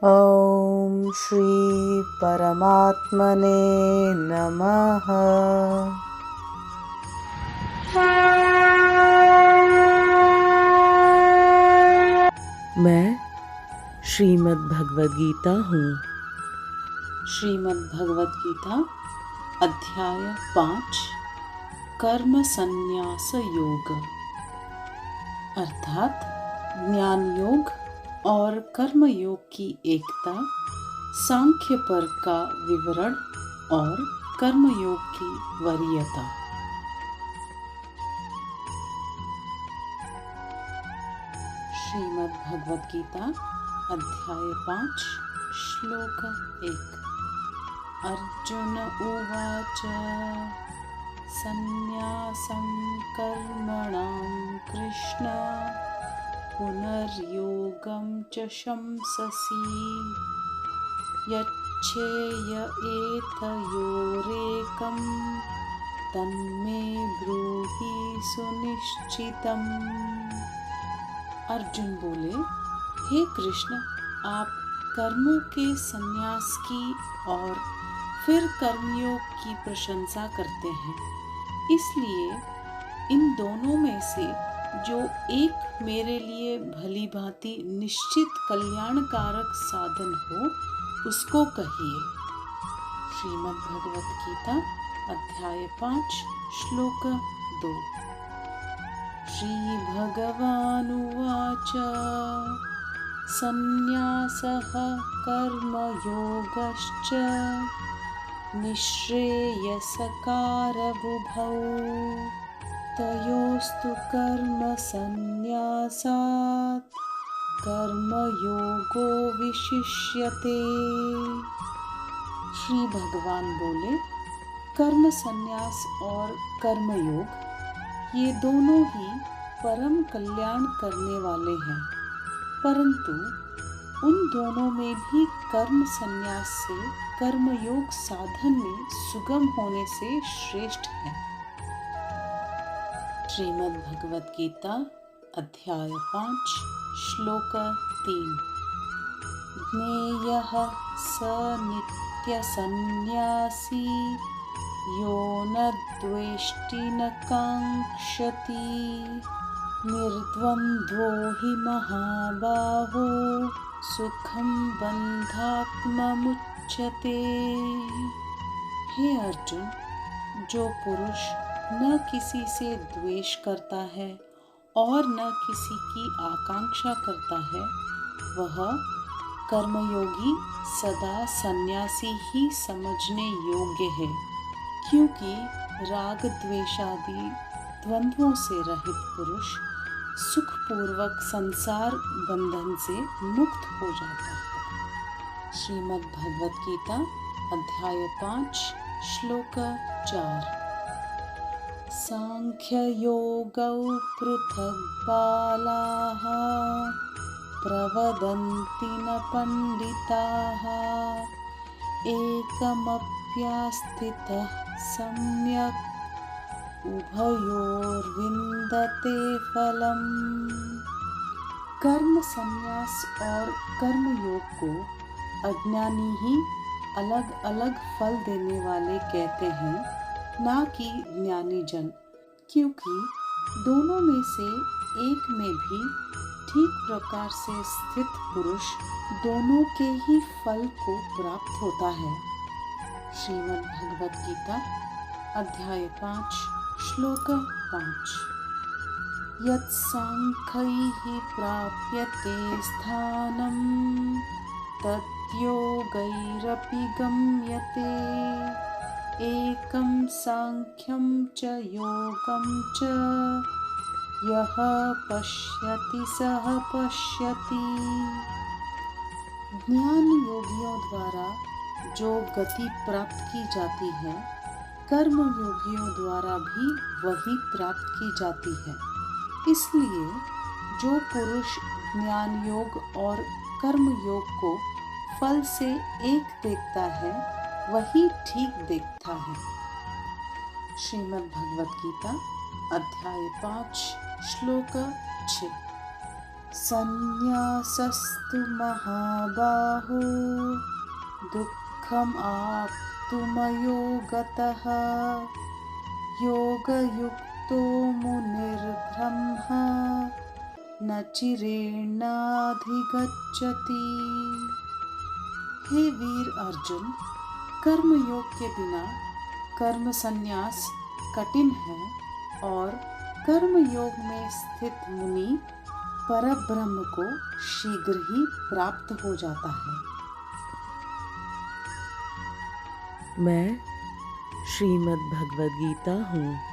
ॐ श्री परमात्मने नमः। मैं श्रीमद् भगवद गीता हूँ। श्रीमद् भगवद गीता अध्याय 5 कर्म संन्यास योग अर्थात ज्ञान योग और कर्म योग की एकता, सांख्य पर का विवरण और कर्म योग की वरीयता। श्रीमद् भगवद गीता अध्याय 5 श्लोक 1। अर्जुन उवाच संन्यासं कर्मणां कृष्ण पुनर्योगं च शंससि यच्छेय एतयोरेकं तन्मे ब्रूहि सुनिश्चितम्। अर्जुन बोले, हे कृष्ण, आप कर्मों के संन्यास की और फिर कर्मयोग की प्रशंसा करते हैं, इसलिए इन दोनों में से जो एक मेरे लिए भली भांति निश्चित कल्याणकारक साधन हो उसको कहिए। श्रीमद् भगवद गीता अध्याय 5 श्लोक 2। श्री भगवानुवाच संन्यासः कर्मयोगश्च निःश्रेयसकारबुभौ तयोस्तु कर्म संन्यासात् कर्मयोगो विशिष्यते। श्री भगवान बोले, कर्म संन्यास और कर्मयोग ये दोनों ही परम कल्याण करने वाले हैं, परंतु उन दोनों में भी कर्म संन्यास से कर्मयोग साधन में सुगम होने से श्रेष्ठ है। श्रीमद् भगवद गीता अध्याय 5 श्लोक 3। ज्ञेयः स नित्यसंन्यासी यो न द्वेष्टि न काङ्क्षति निर्द्वन्द्वो हि महाबाहो सुखं बन्धात्ममुच्यते। हे अर्जुन, जो पुरुष न किसी से द्वेष करता है और न किसी की आकांक्षा करता है, वह कर्मयोगी सदा सन्यासी ही समझने योग्य है, क्योंकि राग द्वेषादि द्वंद्वों से रहित पुरुष सुखपूर्वक संसार बंधन से मुक्त हो जाता है। श्रीमद् भगवद गीता अध्याय 5 श्लोक 4। सांख्ययोगौ पृथक् बालाः प्रवदन्ति न पंडिताः एकमप्यास्थितः सम्यक् उभयोर्विन्दते फलम्। कर्म संन्यास और कर्म योग को अज्ञानी ही अलग अलग फल देने वाले कहते हैं, ना कि ज्ञानी जन, क्योंकि दोनों में से एक में भी ठीक प्रकार से स्थित पुरुष दोनों के ही फल को प्राप्त होता है। श्रीमद् भगवद गीता अध्याय 5 श्लोक 5। यत्सांख्यैः प्राप्यते स्थानं तद्योगैरपि गम्यते एकं सांख्यं च योगं च यः पश्यति सः पश्यति। ज्ञान योगियों द्वारा जो गति प्राप्त की जाती है, कर्म योगियों द्वारा भी वही प्राप्त की जाती है। इसलिए जो पुरुष ज्ञान योग और कर्म योग को फल से एक देखता है, वही ठीक देखता है। श्रीमद् भगवद गीता अध्याय 5 श्लोक 6। संन्यासस्तु महाबाहो दुःखम् आप्तुमयो गतः योगयुक्तो मुनिर्ब्रह्मा न चिरेणाधिगच्छति। हे वीर अर्जुन, कर्मयोग के बिना कर्म संन्यास कठिन है और कर्मयोग में स्थित मुनि परब्रह्म को शीघ्र ही प्राप्त हो जाता है। मैं श्रीमद् भगवद गीता हूँ।